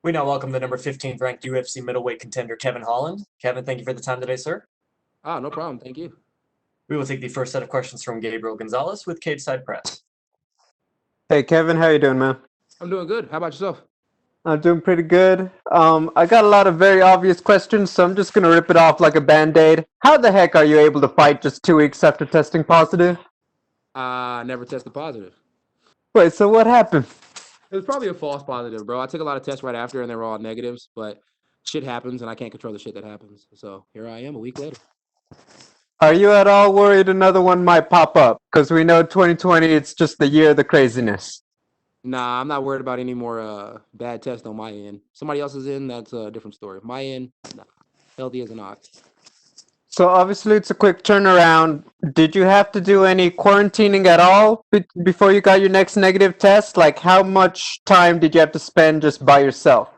We now welcome the number 15th ranked UFC middleweight contender, Kevin Holland. Kevin, thank you for the time today, sir. No problem. Thank you. We will take the first set of questions from Gabriel Gonzalez with Cage Side Press. Hey Kevin, how you doing, man? I'm doing good. How about yourself? I'm doing pretty good. I got a lot of very obvious questions, so I'm just gonna rip it off like a band-aid. How the heck are you able to fight just 2 weeks after testing positive? Never tested positive. Wait, so what happened? It was probably a false positive, bro. I took a lot of tests right after, and they were all negatives. But shit happens, and I can't control the shit that happens. So here I am, a week later. Are you at all worried another one might pop up? Because we know 2020, it's just the year of the craziness. Nah, I'm not worried about any more bad tests on my end. Somebody else's end, that's a different story. My end, nah, healthy as an ox. So obviously it's a quick turnaround. Did you have to do any quarantining at all before you got your next negative test? Like how much time did you have to spend just by yourself?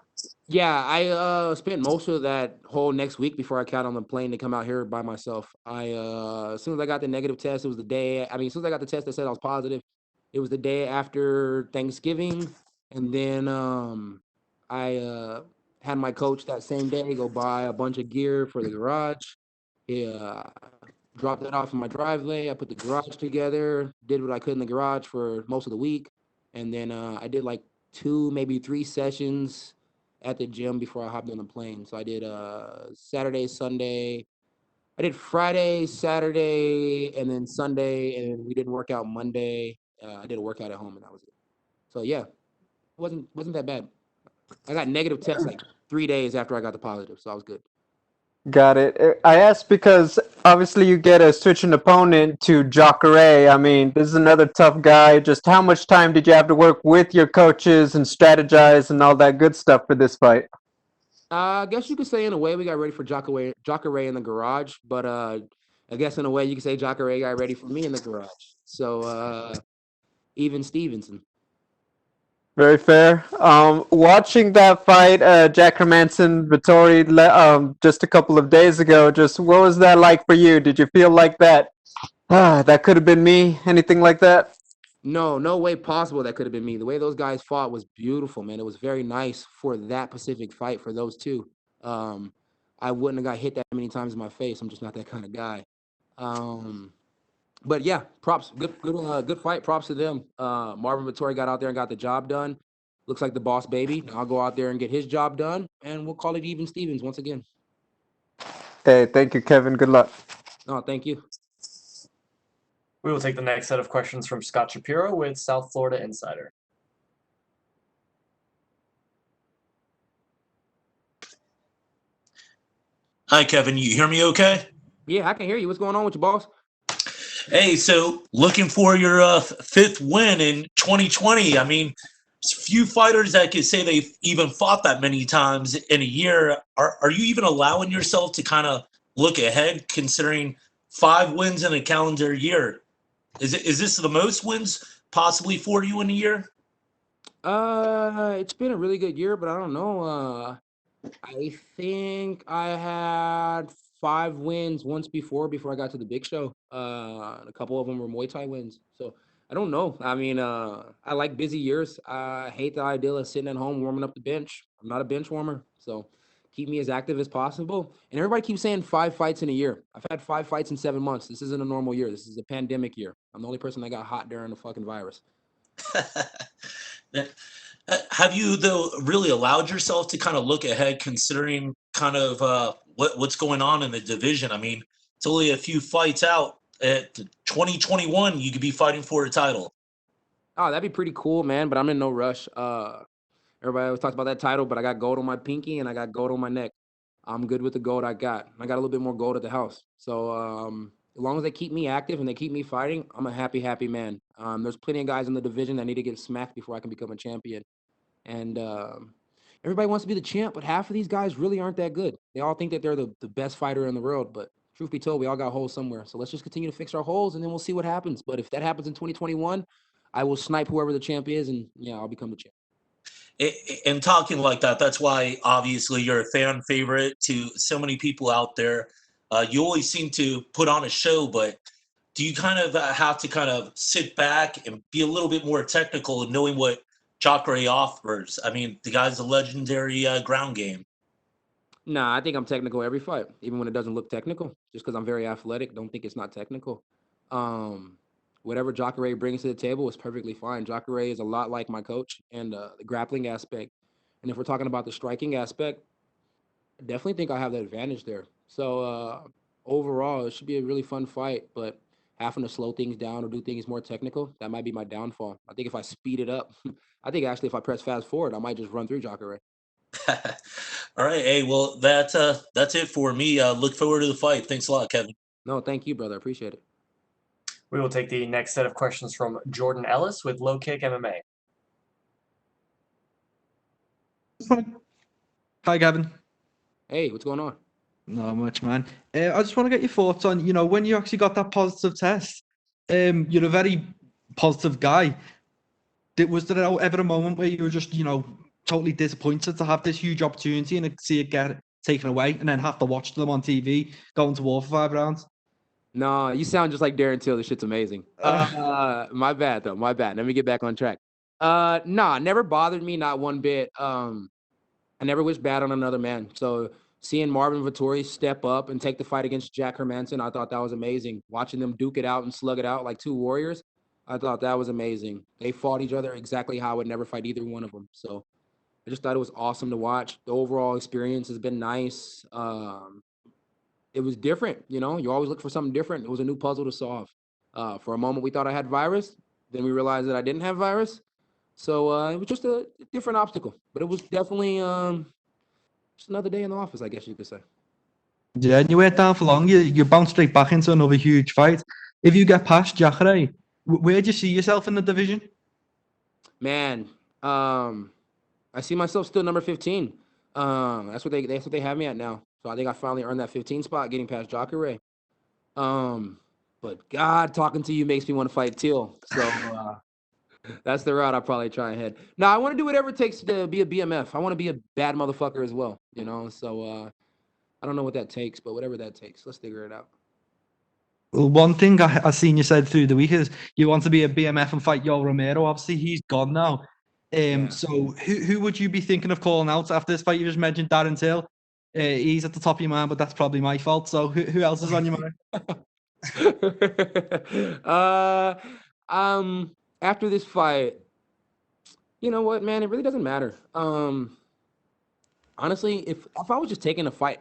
Yeah, I spent most of that whole next week before I got on the plane to come out here by myself. As soon as I got the negative test, it was the day. I mean, as soon as I got the test that said I was positive, it was the day after Thanksgiving, and then I had my coach that same day go buy a bunch of gear for the garage. He dropped it off in my driveway. I put the garage together, did what I could in the garage for most of the week, and then I did like two, maybe three sessions at the gym before I hopped on the plane. So I did Saturday, Sunday. I did Friday, Saturday, and then Sunday, and we didn't work out Monday. I did a workout at home, and that was it. So yeah, wasn't that bad. I got negative tests like 3 days after I got the positive, so I was good. Got it. I asked because obviously you get a switching opponent to Jacare. I mean, this is another tough guy. Just how much time did you have to work with your coaches and strategize and all that good stuff for this fight? I guess you could say in a way we got ready for Jacare in the garage, but I guess in a way you could say Jacare got ready for me in the garage. So even Stevenson. Very fair. Watching that fight, Jack Hermansson, Vittori, just a couple of days ago, just what was that like for you? Did you feel like that? That could have been me. Anything like that? No, no way possible that could have been me. The way those guys fought was beautiful, man. It was very nice for that specific fight for those two. Um, I wouldn't have got hit that many times in my face. I'm just not that kind of guy. Um, but yeah, props. Good fight. Props to them. Marvin Vittori got out there and got the job done. Looks like the boss baby. I'll go out there and get his job done, and we'll call it even Stevens once again. Hey, thank you, Kevin. Good luck. Oh, thank you. We will take the next set of questions from Scott Shapiro with South Florida Insider. Hi, Kevin. You hear me okay? Yeah, I can hear you. What's going on with you, boss? Hey, so looking for your fifth win in 2020. I mean, there's few fighters that could say they've even fought that many times in a year. Are you even allowing yourself to kind of look ahead, considering 5 wins in a calendar year? Is this the most wins possibly for you in a year? It's been a really good year, but I don't know. I think I had 5 wins once before I got to the big show. And a couple of them were Muay Thai wins. So I don't know. I mean, I like busy years. I hate the idea of sitting at home warming up the bench. I'm not a bench warmer, so keep me as active as possible. And everybody keeps saying 5 fights in a year. I've had 5 fights in 7 months. This isn't a normal year. This is a pandemic year. I'm the only person that got hot during the fucking virus. Have you though really allowed yourself to kind of look ahead, considering kind of what's going on in the division? I mean, it's only a few fights out. At 2021, you could be fighting for a title. Oh, that'd be pretty cool, man. But I'm in no rush. Everybody always talks about that title, but I got gold on my pinky and I got gold on my neck. I'm good with the gold I got. I got a little bit more gold at the house. So as long as they keep me active and they keep me fighting, I'm a happy, happy man. There's plenty of guys in the division that need to get smacked before I can become a champion. And everybody wants to be the champ, but half of these guys really aren't that good. They all think that they're the best fighter in the world, but truth be told, we all got holes somewhere. So let's just continue to fix our holes, and then we'll see what happens. But if that happens in 2021, I will snipe whoever the champ is, and yeah, I'll become the champ. And talking like that, that's why obviously you're a fan favorite to so many people out there. You always seem to put on a show, but do you kind of have to kind of sit back and be a little bit more technical and knowing what Jacare offers? I mean, the guy's a legendary ground game. Nah, I think I'm technical every fight, even when it doesn't look technical. Just because I'm very athletic, don't think it's not technical. Whatever Jacare brings to the table is perfectly fine. Jacare is a lot like my coach and the grappling aspect. And if we're talking about the striking aspect, I definitely think I have the advantage there. So overall, it should be a really fun fight. But having to slow things down or do things more technical, that might be my downfall. I think if I speed it up, I think actually if I press fast forward, I might just run through Jacare. All right. Hey, well, that's it for me. Look forward to the fight. Thanks a lot, Kevin. No, thank you, brother. I appreciate it. We will take the next set of questions from Jordan Ellis with Low Kick MMA. Hi, Gavin. Hey, what's going on? Not much, man. I just want to get your thoughts on, when you actually got that positive test. You're a very positive guy. Was there ever a moment where you were just, totally disappointed to have this huge opportunity and see it get taken away and then have to watch them on TV going to war for 5 rounds? No, you sound just like Darren Till. This shit's amazing. My bad though. My bad. Let me get back on track. Nah, never bothered me, not one bit. I never wished bad on another man. So seeing Marvin Vettori step up and take the fight against Jack Hermansson, I thought that was amazing. Watching them duke it out and slug it out like two warriors, I thought that was amazing. They fought each other exactly how I would never fight either one of them. So I just thought it was awesome to watch. The overall experience has been nice. It was different, you always look for something different. It was a new puzzle to solve. For a moment, we thought I had virus. Then we realized that I didn't have virus. So it was just a different obstacle. But it was definitely just another day in the office, I guess you could say. Yeah, and you weren't down for long. You bounced straight back into another huge fight. If you get past Jacare, where do you see yourself in the division? Man, I see myself still number 15. That's what they have me at now. So I think I finally earned that 15 spot, getting past Jacare. But God, talking to you makes me want to fight Till. So that's the route I'll probably try and head. Now I want to do whatever it takes to be a BMF. I want to be a bad motherfucker as well, So I don't know what that takes, but whatever that takes, let's figure it out. Well, one thing I seen you said through the week is you want to be a BMF and fight Yoel Romero. Obviously, he's gone now. So who would you be thinking of calling out after this fight? You just mentioned Darren Till. He's at the top of your mind, but that's probably my fault. So who else is on your mind? After this fight, you know what, man? It really doesn't matter. Honestly, if I was just taking a fight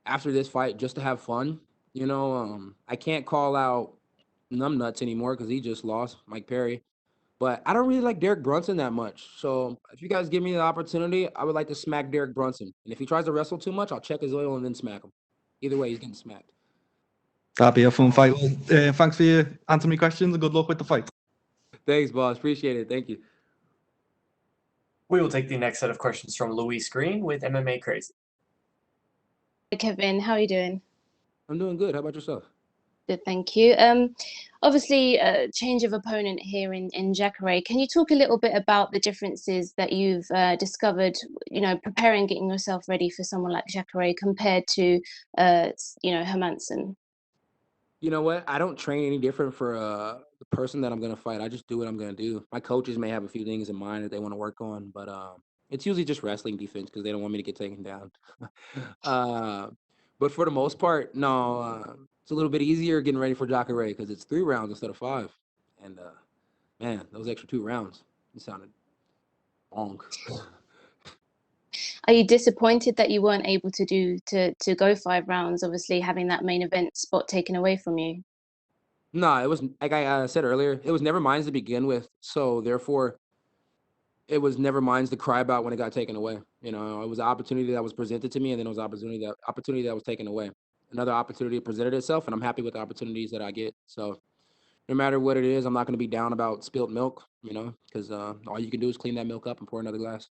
after this fight just to have fun, I can't call out Numbnuts anymore because he just lost Mike Perry. But I don't really like Derek Brunson that much. So if you guys give me the opportunity, I would like to smack Derek Brunson. And if he tries to wrestle too much, I'll check his oil and then smack him. Either way, he's getting smacked. That'd be a fun fight. Well, thanks for answering my questions and good luck with the fight. Thanks, boss. Appreciate it. Thank you. We will take the next set of questions from Luis Green with MMA Crazy. Hi, Kevin, how are you doing? I'm doing good. How about yourself? Good, thank you. Obviously, change of opponent here in Jacare. Can you talk a little bit about the differences that you've discovered, preparing, getting yourself ready for someone like Jacare compared to, Hermansson? You know what? I don't train any different for the person that I'm going to fight. I just do what I'm going to do. My coaches may have a few things in mind that they want to work on, but it's usually just wrestling defense because they don't want me to get taken down. But for the most part, no, it's a little bit easier getting ready for Jacare because it's 3 rounds instead of 5. And man, those extra 2 rounds, it sounded long. Are you disappointed that you weren't able to go 5 rounds, obviously having that main event spot taken away from you? No, it was like I said earlier, it was never mine to begin with. So therefore, it was never mine to cry about when it got taken away. It was an opportunity that was presented to me, and then it was opportunity that was taken away. Another opportunity presented itself, and I'm happy with the opportunities that I get. So no matter what it is, I'm not going to be down about spilt milk, because all you can do is clean that milk up and pour another glass.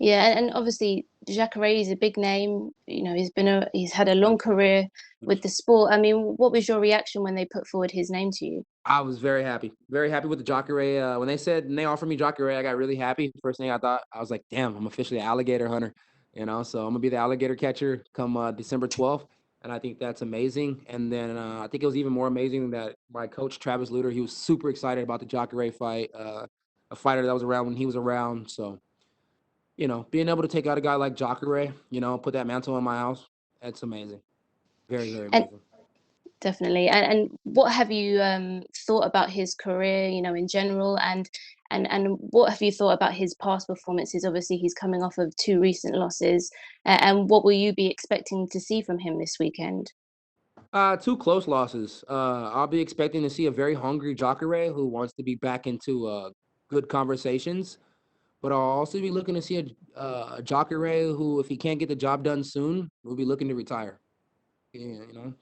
Yeah, and obviously Jacare is a big name. He's had a long career with the sport. I mean, what was your reaction when they put forward his name to you? I was very happy with the Jacare. When they offered me Jacare, I got really happy. First thing I thought, I was like, damn, I'm officially an alligator hunter. So I'm gonna be the alligator catcher come December 12th, and I think that's amazing. And then I think it was even more amazing that my coach Travis Luter, he was super excited about the Jacare fight. a fighter that was around when he was around. So, you know, being able to take out a guy like Jacare, you know, put that mantle in my house, that's amazing. Very, very And amazing. definitely. And what have you thought about his career, you know, in general, and what have you thought about his past performances? Obviously, he's coming off of 2 recent losses, and what will you be expecting to see from him this weekend? 2 close losses. I'll be expecting to see a very hungry Jacare who wants to be back into good conversations. But I'll also be looking to see a Jacare who, if he can't get the job done soon, will be looking to retire. Yeah, you know,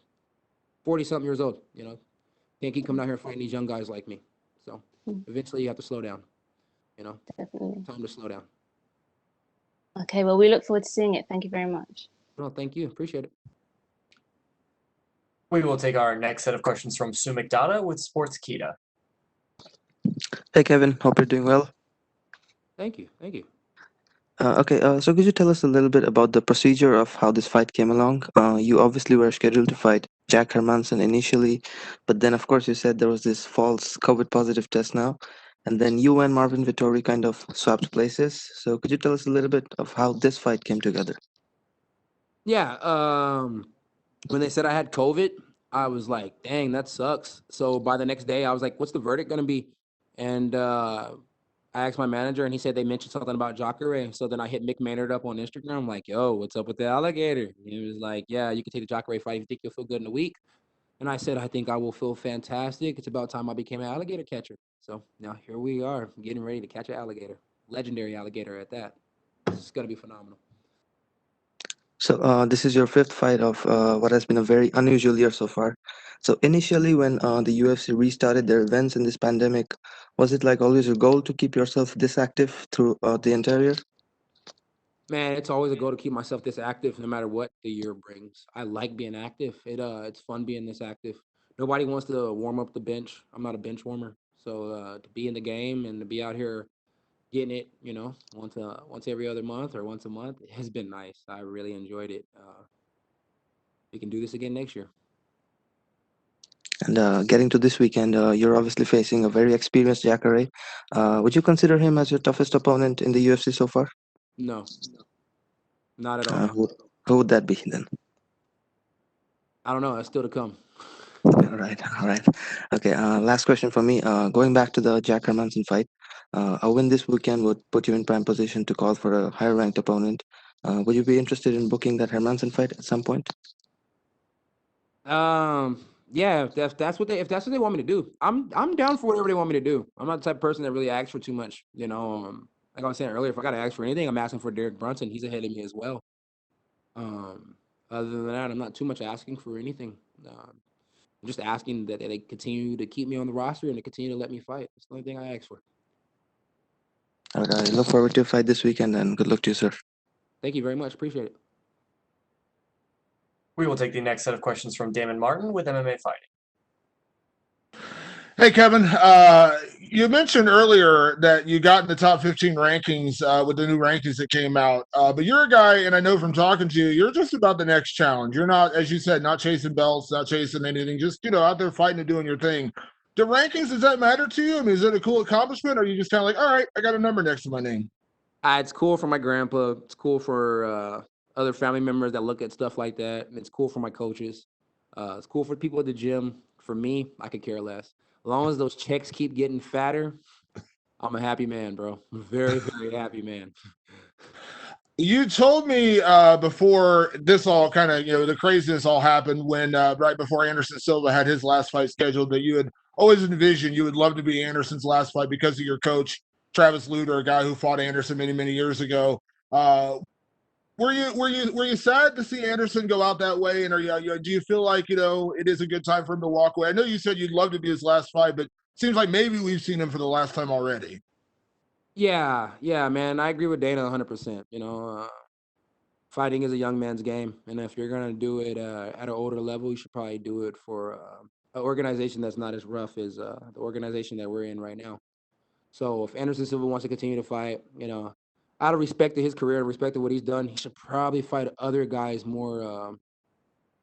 40-something years old, you know. Can't keep coming out here fighting these young guys like me. So Mm, eventually you have to slow down, you know. definitely. Time to slow down. Okay, well, we look forward to seeing it. Thank you very much. No, thank you. Appreciate it. We will take our next set of questions from Sumik Dada with Sports Kita. Hey Kevin, hope you're doing well. Thank you. Thank you. So could you tell us a little bit about the procedure of how this fight came along? You obviously were scheduled to fight Jack Hermansson initially, but then of course you said there was this false COVID positive test now, and then you and Marvin Vittori kind of swapped places. So could you tell us a little bit of how this fight came together? Yeah, when they said I had COVID, I was like, dang, that sucks. So by the next day, I was like, what's the verdict gonna be? And I asked my manager, and he said they mentioned something about Jacare. So then I hit Mick Maynard up on Instagram, like, yo, what's up with the alligator? And he was like, yeah, you can take the Jacare fight if you think you'll feel good in a week. And I said, I think I will feel fantastic. It's about time I became an alligator catcher. So now here we are, getting ready to catch an alligator, legendary alligator at that. It's gonna be phenomenal. So this is your fifth fight of what has been a very unusual year so far. So initially, when the UFC restarted their events in this pandemic, was it like always your goal to keep yourself this active throughout the entire year? Man, it's always a goal to keep myself this active no matter what the year brings. I like being active. It's fun being this active. Nobody wants to warm up the bench. I'm not a bench warmer. So to be in the game and to be out here getting it, you know, once every other month or once a month has been nice. I really enjoyed it. We can do this again next year. And getting to this weekend, you're obviously facing a very experienced Jacare. Would you consider him as your toughest opponent in the UFC so far? No, not at all. Who would that be then? I don't know. That's still to come. All right. Okay, last question for me. Going back to the Jack Hermansson fight, a win this weekend would put you in prime position to call for a higher ranked opponent. Would you be interested in booking that Hermansson fight at some point? Yeah, if that's what they want me to do, I'm down for whatever they want me to do. I'm not the type of person that really asks for too much, you know. Like I was saying earlier, if I gotta ask for anything, I'm asking for Derek Brunson. He's ahead of me as well. Um, Other than that, I'm not too much asking for anything. I'm just asking that they continue to keep me on the roster and to continue to let me fight. That's the only thing I ask for. All right, I look forward to your fight this weekend and good luck to you, sir. Thank you very much. Appreciate it. We will take the next set of questions from Damon Martin with MMA Fighting. Hey, Kevin. You mentioned earlier that you got in the top 15 rankings with the new rankings that came out. But you're a guy, and I know from talking to you, you're just about the next challenge. You're not, as you said, not chasing belts, not chasing anything, just, out there fighting and doing your thing. The rankings, does that matter to you? I mean, is it a cool accomplishment, or are you just kind of like, all right, I got a number next to my name? It's cool for my grandpa. It's cool for other family members that look at stuff like that. And it's cool for my coaches. It's cool for people at the gym. For me, I could care less. As long as those checks keep getting fatter, I'm a happy man, bro. I'm a very, very happy man. You told me before this all kind of, the craziness all happened when right before Anderson Silva had his last fight scheduled, that you had always envisioned you would love to be Anderson's last fight because of your coach, Travis Luter, a guy who fought Anderson many, many years ago. Were you sad to see Anderson go out that way? And do you feel like, it is a good time for him to walk away? I know you said you'd love to be his last fight, but it seems like maybe we've seen him for the last time already. Yeah, man. I agree with Dana 100%. Fighting is a young man's game. And if you're going to do it at an older level, you should probably do it for an organization that's not as rough as the organization that we're in right now. So if Anderson Silva wants to continue to fight, out of respect to his career and respect to what he's done, he should probably fight other guys more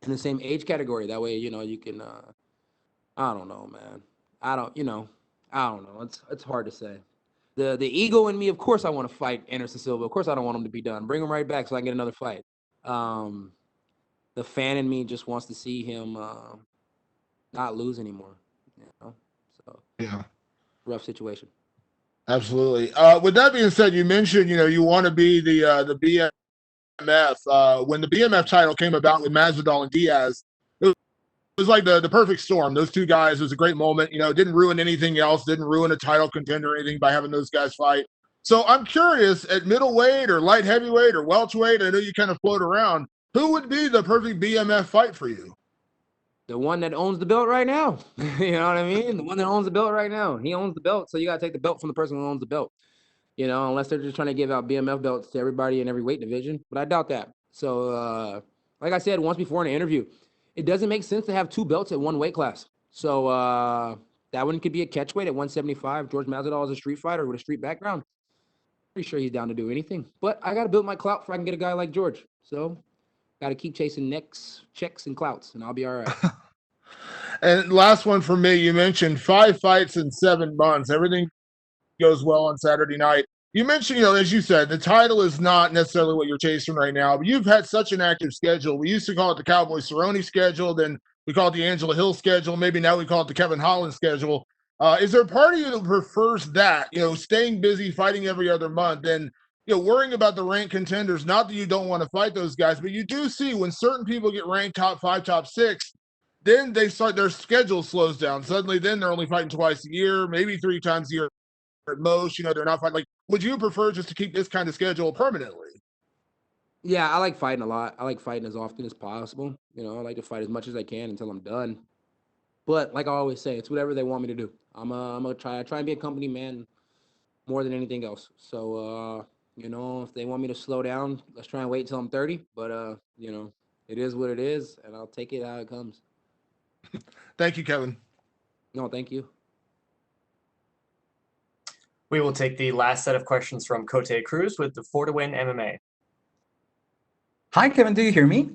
in the same age category. That way, you can. I don't know, man. I don't know. It's hard to say. The ego in me, of course, I want to fight Anderson Silva. Of course, I don't want him to be done. Bring him right back so I can get another fight. The fan in me just wants to see him not lose anymore. You know, so Yeah. rough situation. Absolutely. With that being said, you mentioned you want to be the BMF. When the BMF title came about with Masvidal and Diaz, it was like the perfect storm. Those two guys, it was a great moment. It didn't ruin anything else, didn't ruin a title contender or anything by having those guys fight. So I'm curious, at middleweight or light heavyweight or welterweight, I know you kind of float around. Who would be the perfect BMF fight for you? The one that owns the belt right now. You know what I mean? The one that owns the belt right now. He owns the belt, so you got to take the belt from the person who owns the belt. Unless they're just trying to give out BMF belts to everybody in every weight division. But I doubt that. So, like I said once before in an interview, it doesn't make sense to have two belts at one weight class. So that one could be a catchweight at 175. Jorge Masvidal is a street fighter with a street background. Pretty sure he's down to do anything. But I got to build my clout before I can get a guy like George. So got to keep chasing necks, checks, and clouts, and I'll be all right. And last one for me, you mentioned 5 fights in 7 months. Everything goes well on Saturday night. You mentioned, as you said, the title is not necessarily what you're chasing right now, but you've had such an active schedule. We used to call it the Cowboy Cerrone schedule, then we call it the Angela Hill schedule. Maybe now we call it the Kevin Holland schedule. Is there a part of you that prefers that, staying busy, fighting every other month, and worrying about the ranked contenders? Not that you don't want to fight those guys, but you do see when certain people get ranked top 5, top 6, then they start their schedule slows down. Suddenly, then they're only fighting twice a year, maybe 3 times a year at most. They're not fighting. Like, would you prefer just to keep this kind of schedule permanently? Yeah, I like fighting a lot. I like fighting as often as possible. I like to fight as much as I can until I'm done. But like I always say, it's whatever they want me to do. I'm gonna try and be a company man more than anything else. So if they want me to slow down, let's try and wait till I'm 30. But it is what it is, and I'll take it how it comes. Thank you, Kevin. No, thank you. We will take the last set of questions from Cote Cruz with the 4 to Win MMA. Hi, Kevin. Do you hear me?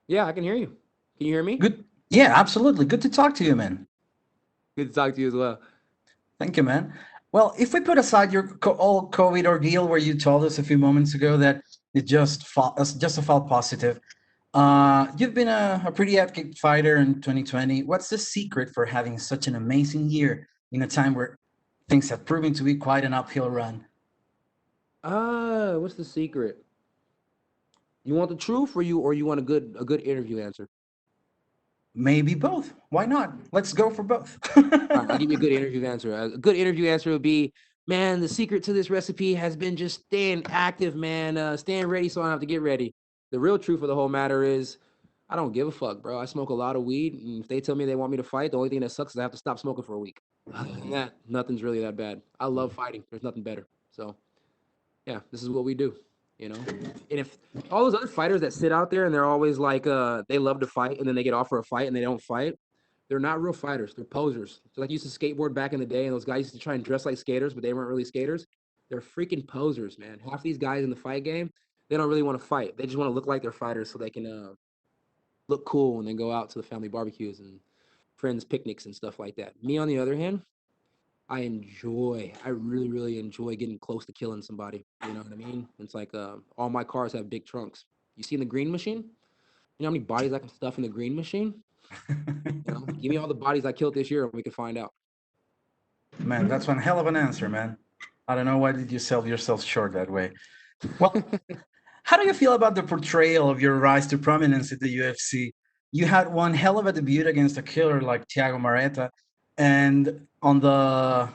Yeah, I can hear you. Can you hear me? Good. Yeah, absolutely. Good to talk to you, man. Good to talk to you as well. Thank you, man. Well, if we put aside your all COVID ordeal, where you told us a few moments ago that it just a false positive, you've been a pretty active fighter in 2020. What's the secret for having such an amazing year in a time where things have proven to be quite an uphill run? What's the secret? You want the truth, or you want a good interview answer? Maybe both. Why not? Let's go for both. All right, I'll give you a good interview answer. A good interview answer would be, man, the secret to this recipe has been just staying active, man. Staying ready so I don't have to get ready. The real truth of the whole matter is, I don't give a fuck, bro. I smoke a lot of weed, and if they tell me they want me to fight, the only thing that sucks is I have to stop smoking for a week. Other than that, nothing's really that bad. I love fighting. There's nothing better. So, yeah, this is what we do. And if all those other fighters that sit out there and they're always like, they love to fight and then they get offered a fight and they don't fight, they're not real fighters. They're posers. So like, used to skateboard back in the day, and those guys used to try and dress like skaters, but they weren't really skaters. They're freaking posers, man. Half these guys in the fight game, they don't really want to fight. They just want to look like they're fighters so they can look cool and then go out to the family barbecues and friends picnics and stuff like that. Me, on the other hand, I really, really enjoy getting close to killing somebody. You know what I mean? It's like all my cars have big trunks. You seen the green machine? You know how many bodies I can stuff in the green machine? Give me all the bodies I killed this year and we can find out. Man, that's one hell of an answer, man. I don't know why did you sell yourself short that way. Well, how do you feel about the portrayal of your rise to prominence at the UFC? You had one hell of a debut against a killer like Thiago Marreta, and on the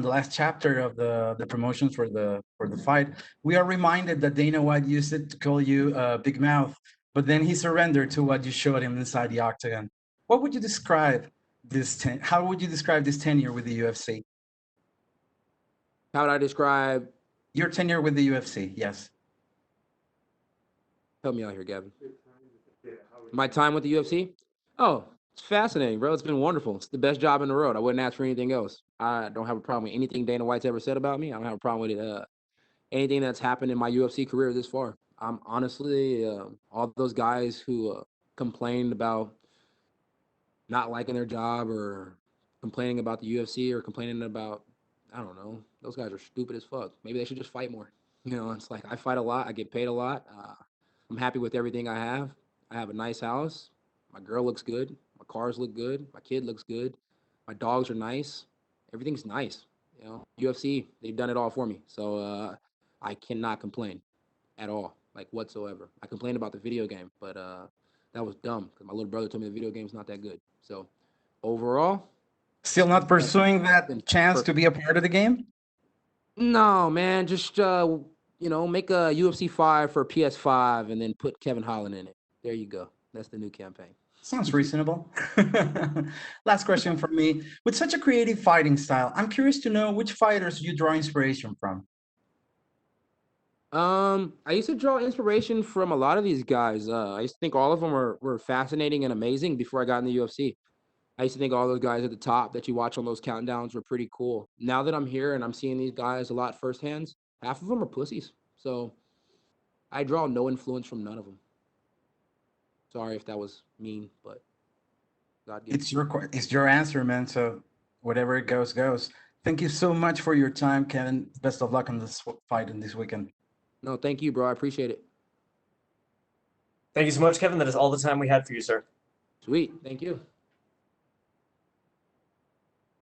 last chapter of the promotions for the fight, we are reminded that Dana White used it to call you Big Mouth, but then he surrendered to what you showed him inside the octagon. What would you describe how would you describe this tenure with the UFC? How would I describe your tenure with the UFC? Yes. Help me out here, Gavin. My time with the UFC? Oh, it's fascinating, bro. It's been wonderful. It's the best job in the world. I wouldn't ask for anything else. I don't have a problem with anything Dana White's ever said about me. I don't have a problem with it. Anything that's happened in my UFC career this far. I'm honestly, all those guys who complained about not liking their job or complaining about the UFC or complaining about, I don't know. Those guys are stupid as fuck. Maybe they should just fight more. You know, it's like I fight a lot. I get paid a lot. I'm happy with everything I have. I have a nice house. My girl looks good. My cars look good. My kid looks good. My dogs are nice. Everything's nice. You know, UFC, they've done it all for me. So I cannot complain at all, like whatsoever. I complained about the video game, but that was dumb because my little brother told me the video game's not that good. So overall, Still not pursuing that been chance to be a part of the game? no, man, just you know, make a UFC 5 for PS5 and then put Kevin Holland in it. There you go. That's the new campaign. Sounds reasonable. Last question from me. With such a creative fighting style, I'm curious to know which fighters you draw inspiration from. I used to draw inspiration from a lot of these guys. I used to think all of them were fascinating and amazing before I got in the UFC. I used to think all those guys at the top that you watch on those countdowns were pretty cool. Now that I'm here and I'm seeing these guys a lot firsthand, half of them are pussies. So I draw no influence from none of them. Sorry if that was mean, but God gives. It's your answer, man. So whatever it goes, goes. Thank you so much for your time, Kevin. Best of luck on this fight in this weekend. No, thank you, bro. I appreciate it. Thank you so much, Kevin. That is all the time we had for you, sir. Sweet. Thank you.